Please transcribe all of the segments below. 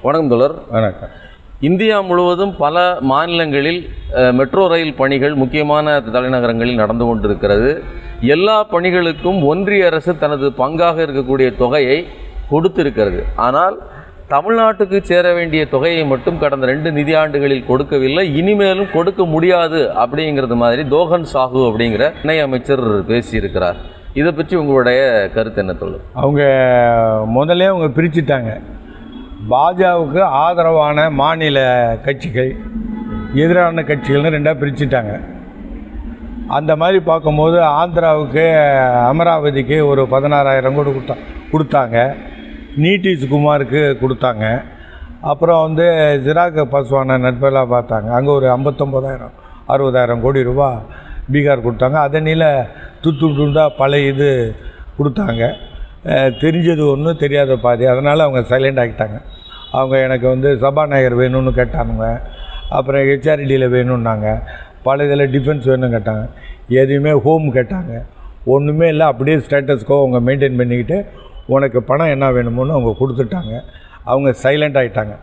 வணக்கம் தோழர். வணக்கம். இந்தியா முழுவதும் பல மாநிலங்களில் மெட்ரோ ரயில் பணிகள் முக்கியமான தலைநகரங்களில் நடந்து கொண்டிருக்கிறது. எல்லா பணிகளுக்கும் ஒன்றிய அரசு தனது பங்காக இருக்கக்கூடிய தொகையை கொடுத்திருக்கிறது. ஆனால் தமிழ்நாட்டுக்கு சேர வேண்டிய தொகையை மட்டும் கடந்த 2 நிதியாண்டுகளில் கொடுக்கவில்லை, இனிமேலும் கொடுக்க முடியாது அப்படிங்கிறது மாதிரி தோகன் சாஹு அப்படிங்கிற இணையமைச்சர் பேசியிருக்கிறார். இதை பற்றி உங்களுடைய கருத்து என்ன தோழர்? அவங்க பிரிச்சுட்டாங்க. பாஜகவுக்கு ஆதரவான மாநில கட்சிகள், எதிரான கட்சிகள்னு 2ஆக பிரிச்சுட்டாங்க. அந்த மாதிரி பார்க்கும்போது ஆந்திராவுக்கு அமராவதிக்கு ஒரு 16,000 கோடி கொடுத்தாங்க. நிதிஷ் குமாருக்கு கொடுத்தாங்க. அப்புறம் சிராக் பாஸ்வானை நட்பெல்லாம் பார்த்தாங்க. அங்கே ஒரு 59,000 60,000 கோடி ரூபா பீகார் கொடுத்தாங்க. அதனில துண்டாக பழைய இது கொடுத்தாங்க. தெரிஞ்சது ஒன்று, தெரியாத பாதி. அதனால் அவங்க சைலண்ட் ஆகிட்டாங்க. அவங்க எனக்கு சபாநாயகர் வேணும்னு கேட்டானுங்க. அப்புறம் ஹெச்ஆர்டியில் வேணும்னாங்க. பல இதில் டிஃபென்ஸ் வேணும்னு கேட்டாங்க. எதுவுமே ஹோம் கேட்டாங்க. ஒன்றுமே இல்லை. அப்படியே ஸ்டேட்டஸ்க்கோ அவங்க மெயின்டைன் பண்ணிக்கிட்டு உனக்கு பணம் என்ன வேணுமோன்னு அவங்க கொடுத்துட்டாங்க. அவங்க சைலண்ட் ஆகிட்டாங்க.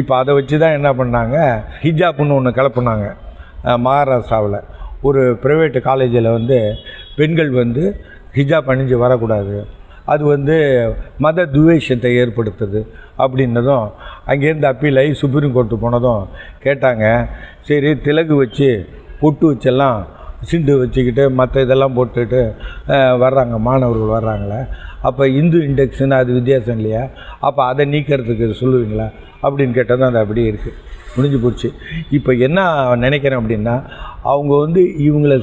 இப்போ அதை வச்சு தான் என்ன பண்ணாங்க, ஹிஜாப்னு ஒன்று கிளப்புனாங்க. மகாராஷ்டிராவில் ஒரு ப்ரைவேட்டு காலேஜில் பெண்கள் ஹிஜாப் அணிஞ்சு வரக்கூடாது, அது மத துவேஷத்தை ஏற்படுத்துது அப்படின்னதும் அங்கேருந்து அப்பீல் ஆகி சுப்ரீம் கோர்ட்டு போனதும் கேட்டாங்க. சரி, திலகு வச்சு பொட்டு வச்செல்லாம் சிண்டு வச்சுக்கிட்டு மற்ற இதெல்லாம் போட்டுட்டு வர்றாங்க மாணவர்கள் வர்றாங்களே, அப்போ இந்து இண்டெக்ஸுன்னு அது வித்தியாசம் இல்லையா, அப்போ அதை நீக்கிறதுக்கு சொல்லுவீங்களா அப்படின்னு கேட்டதும் அது அப்படியே இருக்குது, முடிஞ்சு போச்சு. இப்போ என்ன நினைக்கிறேன் அப்படின்னா, அவங்க இவங்களை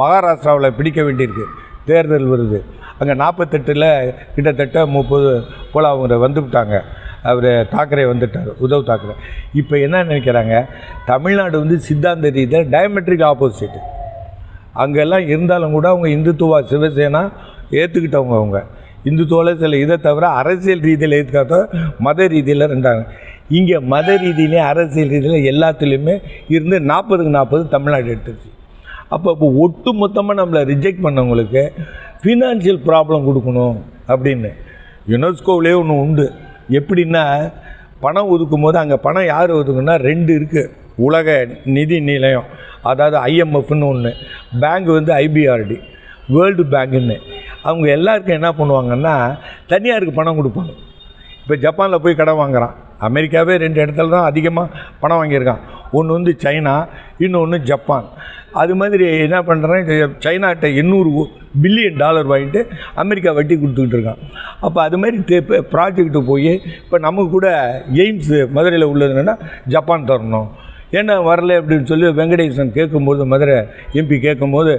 மகாராஷ்டிராவில் பிடிக்க வேண்டியிருக்கு. தேர்தல் வருது. அங்கே 48 கிட்டத்தட்ட 30 போல் அவங்க வந்துவிட்டாங்க. அவர் தாக்கரே வந்துட்டார், உத்தவ் தாக்கரே. இப்போ என்ன நினைக்கிறாங்க, தமிழ்நாடு சித்தாந்த ரீதியில் டயமெட்ரிக் ஆப்போசிட். அங்கெல்லாம் இருந்தாலும் கூட அவங்க இந்துத்துவா சிவசேனா ஏற்றுக்கிட்டவங்க. அவங்க இந்துத்துவாவில் சில இதை தவிர அரசியல் ரீதியில் ஏற்றுக்காத மத ரீதியில் இருந்தாங்க. இங்கே மத ரீதியிலையும் அரசியல் ரீதியில் எல்லாத்துலேயுமே இருந்து 40க்கு 40 தமிழ்நாடு எடுத்துருச்சு. அப்போ ஒட்டு மொத்தமாக நம்மளை ரிஜெக்ட் பண்ணவங்களுக்கு ஃபினான்ஷியல் ப்ராப்ளம் கொடுக்கணும் அப்படின்னு யுனெஸ்கோவிலே ஒன்று உண்டு. எப்படின்னா, பணம் ஒதுக்கும் போது அங்கே பணம் யார் ஒதுக்குன்னா 2 இருக்குது. உலக நிதி நிலையம், அதாவது IMFன்னு ஒன்று, பேங்க் IBRD, வேர்ல்டு பேங்குன்னு. அவங்க எல்லாருக்கும் என்ன பண்ணுவாங்கன்னா, தனியாருக்கு பணம் கொடுப்பாங்க. இப்போ ஜப்பானில் போய் கடன் வாங்குகிறான். அமெரிக்காவே 2 இடத்துல தான் அதிகமாக பணம் வாங்கியிருக்கான். ஒன்று சைனா, இன்னொன்று ஜப்பான். அது மாதிரி என்ன பண்ணுறேன், சைனாட்ட $800 பில்லியன் வாங்கிட்டு அமெரிக்கா வட்டி கொடுத்துக்கிட்டு இருக்கான். அப்போ அது மாதிரி ப்ராஜெக்ட்டு போய் இப்போ நமக்கு கூட எய்ம்ஸ் மதுரையில் உள்ளதுன்னா ஜப்பான் தரணும், ஏன்னா வரல அப்படின்னு சொல்லி வெங்கடேசன் கேட்கும்போது, மதுரை MP கேட்கும்போது,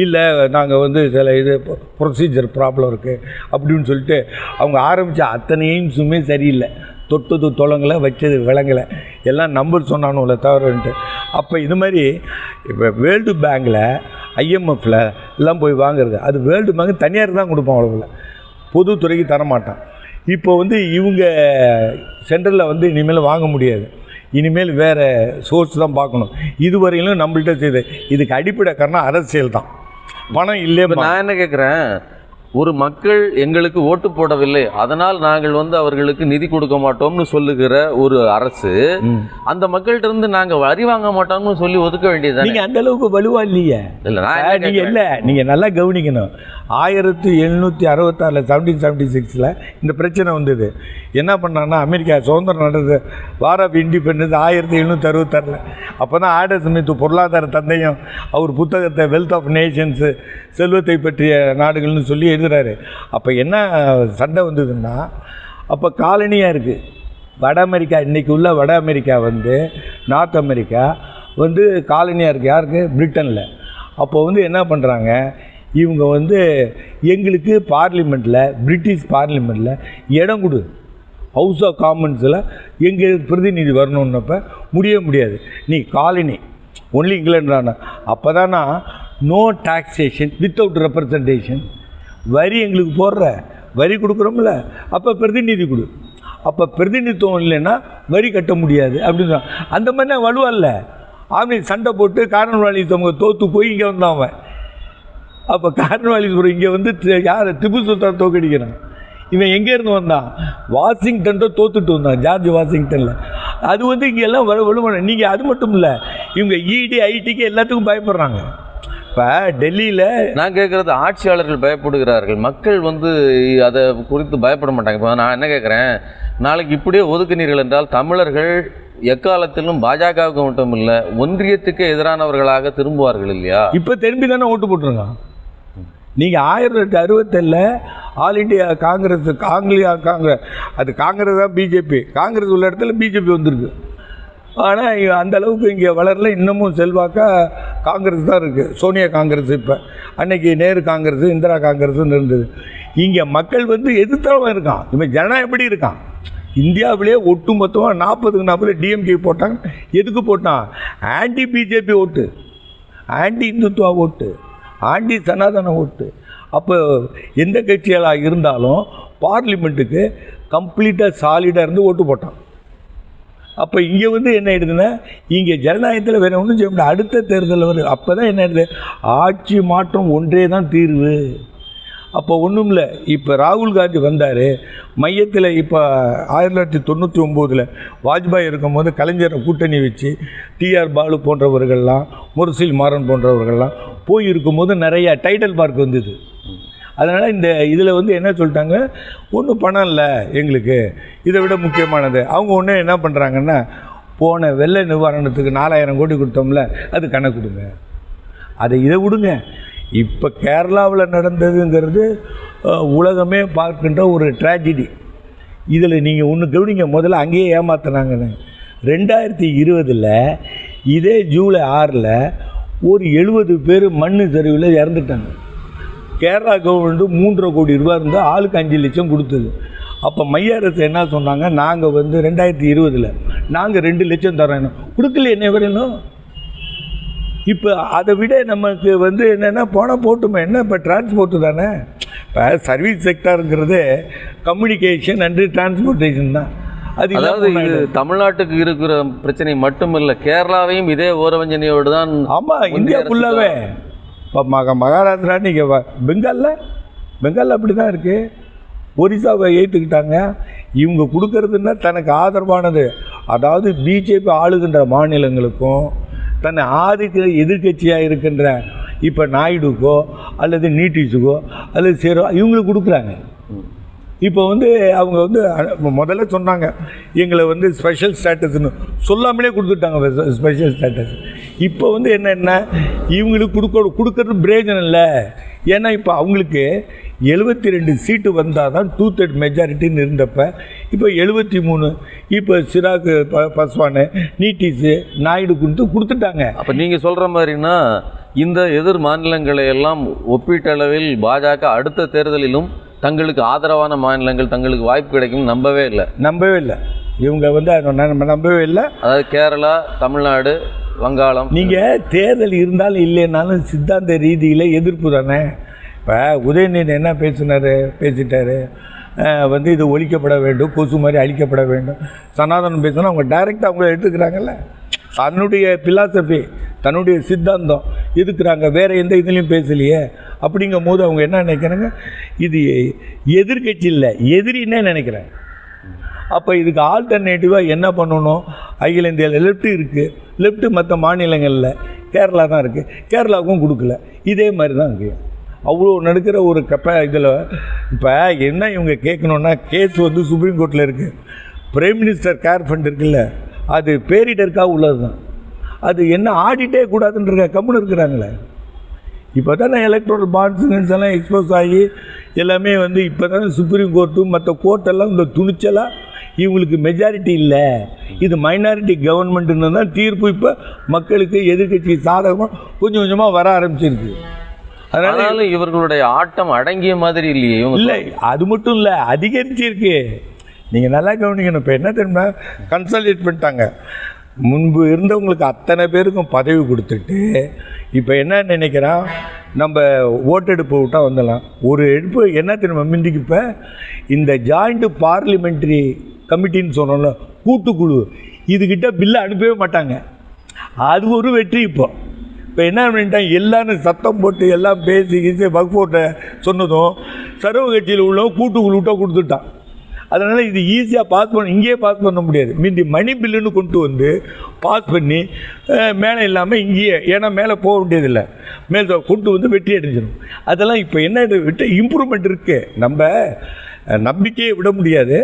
இல்லை நாங்கள் சில இது ப்ரொசீஜர் ப்ராப்ளம் இருக்குது அப்படின்னு சொல்லிட்டு அவங்க ஆரம்பித்த அத்தனை எய்ம்ஸுமே சரியில்லை. தொட்டது தொலங்களை, வச்சது விளங்கலை, எல்லாம் நம்பர் சொன்னானுல தவறுன்ட்டு. அப்போ இது மாதிரி இப்போ வேர்ல்டு பேங்கில் IMFல எல்லாம் போய் வாங்குறது, அது வேர்ல்டு பேங்க் தனியார் தான் கொடுப்பான், அவ்வளோவில் பொதுத்துறைக்கு தரமாட்டான். இப்போ இவங்க சென்ட்ரலில் இனிமேல் வாங்க முடியாது. இனிமேல் வேறு சோர்ஸ் தான் பார்க்கணும். இதுவரையிலும் நம்மள்கிட்ட செய்த இதுக்கு அடிப்படை காரணம் அரசியல் தான். பணம் இல்லை. நான் என்ன கேட்குறேன், ஒரு மக்கள் எங்களுக்கு ஓட்டு போடவில்லை, அதனால் நாங்கள் அவர்களுக்கு நிதி கொடுக்க மாட்டோம்னு சொல்லுகிற ஒரு அரசு, அந்த மக்கள்கிட்ட இருந்து நாங்கள் வரி வாங்க மாட்டோம்னு சொல்லி ஒதுக்க வேண்டியது. நீங்கள் அந்த அளவுக்கு வலுவா இல்லையே. நீங்கள் நல்லா கவனிக்கணும். 1766 1776 இந்த பிரச்சனை வந்தது. என்ன பண்ணான்னா, அமெரிக்கா சுதந்திரம் நடந்தது, வார் ஆஃப் இண்டிபெண்டன்ஸ் 1766. அப்போ தான் ஆடம் ஸ்மித் பொருளாதார தந்தையும் அவர் புத்தகத்தை வெல்த் ஆஃப் நேஷன்ஸு, செல்வத்தை பற்றிய நாடுகள்னு சொல்லி எழுதுகிறாரு. அப்போ என்ன சண்டை வந்ததுன்னா, அப்போ காலனியாக இருக்குது வட அமெரிக்கா. இன்றைக்கி உள்ள வட அமெரிக்கா நார்த் அமெரிக்கா காலனியாக இருக்குது. யாருக்கு? பிரிட்டனில். அப்போ என்ன பண்ணுறாங்க, இவங்க எங்களுக்கு பார்லிமெண்ட்டில், பிரிட்டிஷ் பார்லிமெண்ட்டில் இடம் கொடு, ஹவுஸ் ஆஃப் காமன்ஸில் எங்களுக்கு பிரதிநிதி வரணுன்னப்போ முடியாது, நீ காலனி ஒன்லி இங்கிலாண்டான. அப்போ தானா நோ டாக்ஸேஷன் வித்தவுட் ரெப்ரசன்டேஷன். வரி எங்களுக்கு போடுற, வரி கொடுக்குறோம்ல, அப்போ பிரதிநிதி கொடு. அப்போ பிரதிநிதித்துவம் இல்லைன்னா வரி கட்ட முடியாது அப்படின்னு. அந்த மாதிரி நான் வலுவல்ல. ஆமி சண்டை போட்டு கார்ன்வாலிஸ் அவங்க தோற்று போய் இங்கே வந்தான் அவன். அப்போ கார்ன்வாலிஸ் இங்கே யார்? திப்பு சுல்தான் தோக்கடிக்கிறான். இவன் எங்கேருந்து வந்தான்? வாஷிங்டன் தான் தோத்துட்டு வந்தான், ஜார்ஜ் வாஷிங்டனில். அது வந்து இங்கே எல்லாம் வலுவணும். நீங்கள் அது மட்டும் இல்லை, இவங்க இடி ஐடிக்கு எல்லாத்துக்கும் பயப்படுறாங்க. இப்போ டெல்லியில் நான் கேட்குறது, ஆட்சியாளர்கள் பயப்படுகிறார்கள், மக்கள் வந்து அதை குறித்து பயப்பட மாட்டாங்க. இப்போ நான் என்ன கேட்குறேன், நாளைக்கு இப்படியே ஒதுக்குனீர்கள் என்றால் தமிழர்கள் எக்காலத்திலும் பாஜகவுக்கு மட்டும் இல்லை ஒன்றியத்துக்கு எதிரானவர்களாக திரும்புவார்கள் இல்லையா? இப்போ திரும்பி தானே ஓட்டு போட்டுருங்க. நீங்கள் 1967 ஆல் இண்டியா காங்கிரஸ், காங்கிரஸ் அது காங்கிரஸ் தான் பிஜேபி, காங்கிரஸ் உள்ள இடத்துல பிஜேபி வந்திருக்கு. ஆனால் அந்த அளவுக்கு இங்கே வளரல. இன்னமும் செல்வாக்காக காங்கிரஸ் தான் இருக்குது, சோனியா காங்கிரஸ். இப்போ அன்னைக்கு நேரு காங்கிரஸ், இந்திரா காங்கிரஸ்ன்னு இருந்தது. இங்கே மக்கள் வந்து எதிர்த்தவன் இருக்கான். இவன் ஜனநாயகம் எப்படி இருக்கான்? இந்தியாவிலே ஒட்டு மொத்தமாக 40க்கு 40 டிஎம்கே போட்டாங்க. எதுக்கு போட்டான்? ஆன்டி பிஜேபி ஓட்டு, ஆன்டி இந்துத்துவா ஓட்டு, ஆன்டி சனாதன ஓட்டு. அப்போ எந்த கட்சிகளாக இருந்தாலும் பார்லிமெண்ட்டுக்கு கம்ப்ளீட்டாக சாலிடாக இருந்து ஓட்டு போட்டான். அப்போ இங்கே வந்து என்ன ஆயிடுதுன்னா, இங்கே ஜனநாயகத்தில் வேறு ஒன்றும் செய்ய முடியாது. அடுத்த தேர்தலில் வருது. அப்போ தான் என்ன ஆயிடுது, ஆட்சி மாற்றம் ஒன்றே தான் தீர்வு. அப்போ ஒன்றும் இல்லை. இப்போ ராகுல் காந்தி வந்தார் மையத்தில். இப்போ 1999 வாஜ்பாய் இருக்கும்போது கலைஞரை கூட்டணி வச்சு டிஆர் பாலு போன்றவர்கள்லாம், முரசில் மாறன் போன்றவர்கள்லாம் போய் இருக்கும்போது நிறையா டைட்டில் பார்க் வந்தது. அதனால் இந்த இதில் வந்து என்ன சொல்லிட்டாங்க, ஒன்றும் பணம் இல்லை எங்களுக்கு, இதை விட முக்கியமானது. அவங்க ஒன்று என்ன பண்ணுறாங்கன்னா, போன வெள்ள நிவாரணத்துக்கு 4000 கோடி கொடுத்தோம்ல, அது கணக்கு கொடுங்க, அதை இதை விடுங்க. இப்போ கேரளாவில் நடந்ததுங்கிறது உலகமே பார்க்கின்ற ஒரு ட்ராஜடி. இதில் நீங்கள் ஒன்று கவனிங்க, முதல்ல அங்கேயே ஏமாத்தினாங்கன்னு. 2020 இதே ஜூலை 6 ஒரு 70 பேர் மண் சரிவில் இறந்துட்டாங்க. கேரளா கவர்மெண்ட்டு 3.5 கோடி ரூபா இருந்தால் ஆளுக்கு 5 லட்சம் கொடுத்தது. அப்போ மைய அரசு என்ன சொன்னாங்க, நாங்கள் வந்து 2020 நாங்கள் 2 லட்சம் தரோம். கொடுக்கல என்ன வரணும். இப்போ அதை விட நமக்கு வந்து என்னென்னா போனால் போட்டுமே என்ன, இப்போ டிரான்ஸ்போர்ட்டு தானே. இப்போ சர்வீஸ் செக்டாருங்கிறது கம்யூனிகேஷன் அண்டு டிரான்ஸ்போர்ட்டேஷன் தான். அது அதாவது இது தமிழ்நாட்டுக்கு இருக்கிற பிரச்சனை மட்டுமில்லை, கேரளாவையும் இதே ஓரவஞ்சனையோடு தான். ஆமாம், இந்தியா ஃபுல்லாகவே. இப்போ மகாராஷ்டிரா, நீங்கள் பெங்காலில் அப்படி தான் இருக்குது. ஒரிசாவை ஏற்றுக்கிட்டாங்க. இவங்க கொடுக்கறதுன்னா தனக்கு ஆதரவானது, அதாவது பிஜேபி ஆளுகின்ற மாநிலங்களுக்கும் தன்னை ஆதிக்க எதிர்கட்சியாக இருக்கின்ற இப்போ நாயுடுக்கோ அல்லது நிதிஷுக்கோ அல்லது சேரோ இவங்களுக்கு கொடுக்குறாங்க. இப்போ வந்து அவங்க வந்து முதல்ல சொன்னாங்க எங்களை வந்து ஸ்பெஷல் ஸ்டேட்டஸ்ன்னு, சொல்லாமலே கொடுத்துட்டாங்க ஸ்பெஷல் ஸ்டேட்டஸ். இப்போ வந்து என்னென்னா இவங்களுக்கு கொடுக்கறது பிரயோஜனம் இல்லை. ஏன்னா இப்போ அவங்களுக்கு 72 சீட்டு வந்தால் தான் 2/3 மெஜாரிட்டின்னு இருந்தப்ப இப்போ 73. இப்போ சிராக் பஸ்வானு, நிதிஷு, நாயுடு கொடுத்துட்டாங்க. அப்போ நீங்கள் சொல்கிற மாதிரின்னா இந்த எதிர் மாநிலங்களை எல்லாம் ஒப்பீட்டளவில் பாஜக அடுத்த தேர்தலிலும் தங்களுக்கு ஆதரவான மாநிலங்கள் தங்களுக்கு வாய்ப்பு கிடைக்கும் நம்பவே இல்லை. இவங்க வந்து நம்பவே இல்லை. அதாவது கேரளா, தமிழ்நாடு, வங்காளம். நீங்கள் தேர்தல் இருந்தாலும் இல்லைன்னாலும் சித்தாந்த ரீதியில் எதிர்ப்பு தானே. இப்போ உதயநிதி என்ன பேசிட்டார் வந்து இது ஒழிக்கப்பட வேண்டும், கொசு மாதிரி அழிக்கப்பட வேண்டும். சனாதனம் பேசினா அவங்க டைரெக்டாக அவங்கள எடுத்துக்கிறாங்கல்ல. தன்னுடைய பிலாசபி, தன்னுடைய சித்தாந்தம் எதுக்குறாங்க, வேறு எந்த இதுலேயும் பேசலையே. அப்படிங்கும் போது அவங்க என்ன நினைக்கிறாங்க, இது எதிர்கட்சி இல்லை எதிரின்னே நினைக்கிறேன். அப்போ இதுக்கு ஆல்டர்னேட்டிவாக என்ன பண்ணணும், அகில இந்தியாவில் லெஃப்ட் இருக்குது, லெஃப்ட்டு மற்ற மாநிலங்களில் கேரளா தான் இருக்குது, கேரளாவுக்கும் கொடுக்கல. இதே மாதிரி தான் இருக்குது. அவ்வளோ நடக்கிற ஒரு இதில் இப்போ என்ன இவங்க கேட்கணுன்னா, கேஸ் வந்து சுப்ரீம் கோர்ட்டில் இருக்குது. பிரைம் மினிஸ்டர் கேர் ஃபண்ட் இருக்குல்ல, அது பேரிடருக்காக உள்ளது தான். அது என்ன ஆடிட்டே கூடாதுன்ற கம்முன்னு இருக்கிறாங்களே. இப்போ தானே எலக்ட்ரல் பாண்ட்ஸ் எல்லாம் எக்ஸ்போஸ் ஆகி எல்லாமே வந்து இப்போ தானே சுப்ரீம் கோர்ட்டும் மற்ற கோர்ட்டெல்லாம் இந்த துணிச்சலாக இவங்களுக்கு மெஜாரிட்டி இல்லை, இது மைனாரிட்டி கவர்மெண்ட்டுன்னு தான் தீர்ப்பு இப்போ மக்களுக்கு எதிர்கட்சி சாதகமாக கொஞ்சம் கொஞ்சமாக வர ஆரம்பிச்சிருக்கு. அதனால இவர்களுடைய ஆட்டம் அடங்கிய மாதிரி இல்லையே. இல்லை, அது மட்டும் இல்லை, அதிகரிச்சிருக்கு. நீங்கள் நல்லா கவனிக்கணும். இப்போ என்ன தெரியுமா, கன்சல்டேட் பண்ணிட்டாங்க. முன்பு இருந்தவங்களுக்கு அத்தனை பேருக்கும் பதவி கொடுத்துட்டு இப்போ என்ன நினைக்கிறான், நம்ம ஓட்டெடுப்பு விட்டால் வந்துடலாம். ஒரு எடுப்பு என்ன தெரியுமா, முந்திக்கு இப்போ இந்த ஜாயிண்ட் பார்லிமெண்ட்ரி கமிட்டின்னு சொன்னோம்ல, கூட்டுக்குழு, இதுக்கிட்ட பில்லை அனுப்பவே மாட்டாங்க. அது ஒரு வெற்றி. இப்போ இப்போ என்ன பண்ணிட்டாங்க, எல்லாரும் சத்தம் போட்டு எல்லாம் பேசி வக்ஃபோட்டை சொன்னதும் சர்வ கட்சியில் உள்ளவங்க கூட்டுக்குழு விட்டால் கொடுத்துட்டான். அதனால் இது ஈஸியாக பாஸ் பண்ண, இங்கேயே பாஸ் பண்ண முடியாது. மீதி மணி பில்லுன்னு கொண்டு வந்து பாஸ் பண்ணி மேலே இல்லாமல் இங்கேயே, ஏன்னா மேலே போக வேண்டியதில்லை, மேலே கொண்டு வந்து வெற்றி அடைஞ்சிடும். அதெல்லாம் இப்போ என்ன விட்டு இம்ப்ரூவ்மெண்ட் இருக்குது, நம்ம நம்பிக்கையை விட முடியாது.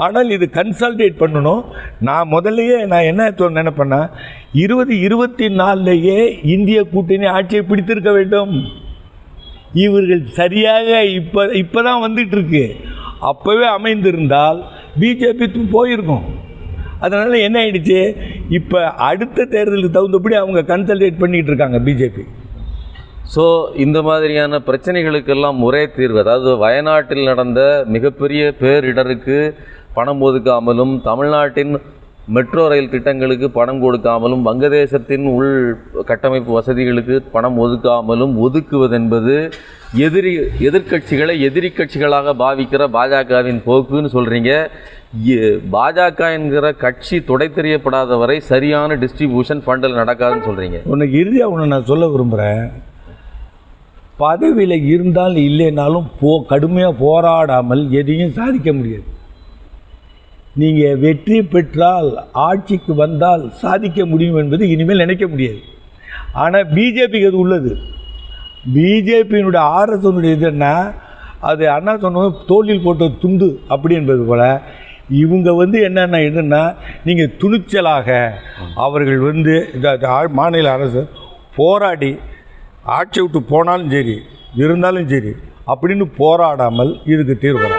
ஆனால் இது கன்சல்டேட் பண்ணணும். நான் முதல்லையே நான் என்ன நினைப்பேன்னா 2024 இந்திய கூட்டணி ஆட்சியை பிடித்திருக்க வேண்டும். இவர்கள் சரியாக இப்போ தான் வந்துட்டுருக்கு. அப்போவே அமைந்திருந்தால் பிஜேபி போயிருக்கும். அதனால் என்ன ஆயிடுச்சு, இப்போ அடுத்த தேர்தலுக்கு தகுந்தபடி அவங்க கன்சல்டேட் பண்ணிகிட்டு இருக்காங்க பிஜேபி. ஸோ இந்த மாதிரியான பிரச்சனைகளுக்கெல்லாம் ஒரே தீர்வு, அதாவது வயநாட்டில் நடந்த மிகப்பெரிய பேரிடருக்கு பணம் ஒதுக்காமலும், தமிழ்நாட்டின் மெட்ரோ ரயில் திட்டங்களுக்கு பணம் கொடுக்காமலும், வங்கதேசத்தின் உள் கட்டமைப்பு வசதிகளுக்கு பணம் ஒதுக்காமலும் ஒதுக்குவதென்பது எதிர்க்கட்சிகளை எதிரி கட்சிகளாக பாவிக்கிற பாஜகவின் போக்குன்னு சொல்கிறீங்க. பாஜக என்கிற கட்சி தொடை தெரியப்படாத வரை சரியான டிஸ்ட்ரிபியூஷன் ஃபண்டில் நடக்காதுன்னு சொல்கிறீங்க. உனக்கு இறுதியாக ஒன்று நான் சொல்ல விரும்புகிறேன். பதவியில் இருந்தால் இல்லைனாலும் கடுமையாக போராடாமல் எதையும் சாதிக்க முடியாது. நீங்கள் வெற்றி பெற்றால், ஆட்சிக்கு வந்தால் சாதிக்க முடியும் என்பது இனிமேல் நினைக்க முடியாது. ஆனால் பிஜேபிக்கு அது உள்ளது. பிஜேபியினுடைய ஆர்எஸ்னுடைய இது என்ன, அது அண்ணா சொன்ன தோளில் போட்ட துண்டு அப்படி என்பது போல் இவங்க என்னென்ன இதுன்னா, நீங்கள் துணிச்சலாக அவர்கள் மாநில அரசு போராடி ஆட்சி விட்டு போனாலும் சரி இருந்தாலும் சரி அப்படின்னு போராடாமல் இதுக்கு தீர்வு.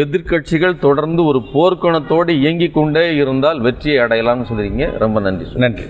எதிர்க்கட்சிகள் தொடர்ந்து ஒரு போர்க்குணத்தோடு இயங்கிக் கொண்டே இருந்தால் வெற்றியை அடையலாம்னு சொல்கிறீங்க. ரொம்ப நன்றி. நன்றி.